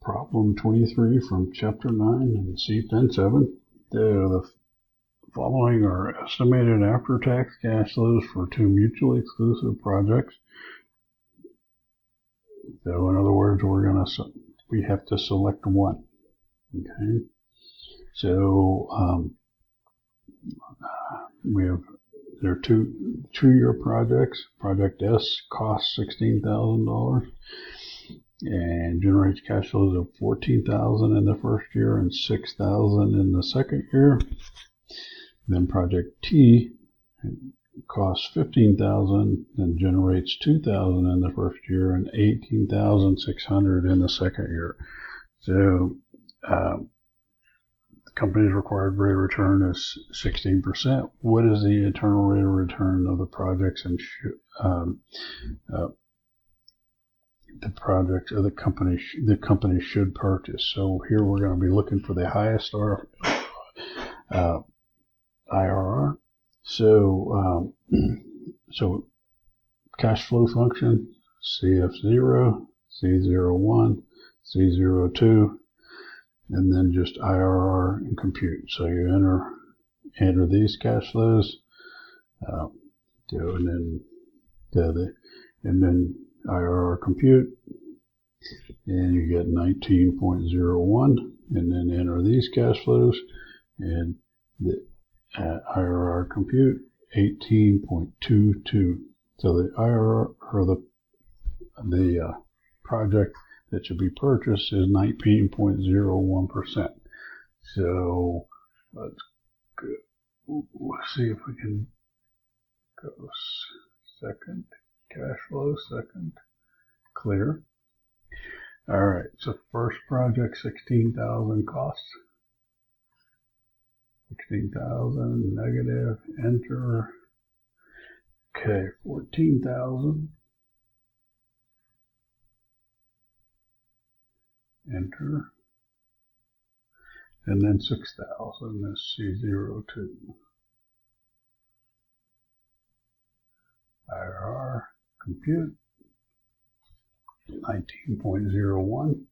Problem 23 from Chapter 9 in CFIN7. The following are estimated after-tax cash flows for two mutually exclusive projects. So in other words, we have to select one. Okay. So there are two-year projects. Project S costs $16,000 and generates cash flows of $14,000 in the first year and $6,000 in the second year. Then project T costs $15,000 and generates $2,000 in the first year and $18,600 in the second year. So the company's required rate of return is 16%. What is the internal rate of return of the projects and the projects of the company should purchase? So here we're going to be looking for the highest IRR. So cash flow function, CF0, C01, C02, and then just IRR and compute. So you enter these cash flows, and then IRR compute, and you get 19.01, and then enter these cash flows, and the IRR compute 18.22. So the IRR or the project that should be purchased is 19.01%. So let's see if we can go second cash flow, second clear. All right, so first project, 16,000 costs. 16,000 negative, enter. Okay, 14,000. Enter. And then 6,000 is C02. IRR, compute, 19.01.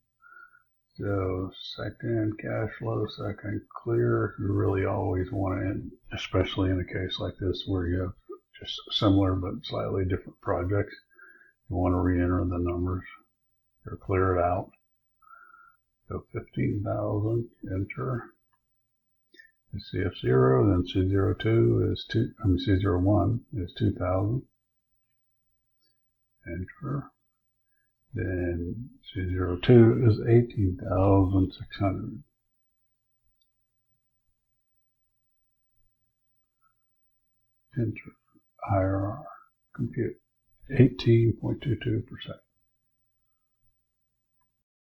So second cash flow, second clear. You really always want to end, especially in a case like this where you have just similar but slightly different projects. You want to re-enter the numbers or clear it out. So 15,000, enter. CF0, then C02 is C01 is 2,000. Enter. Then C02 is 18,600. Enter. IRR compute 18.22%.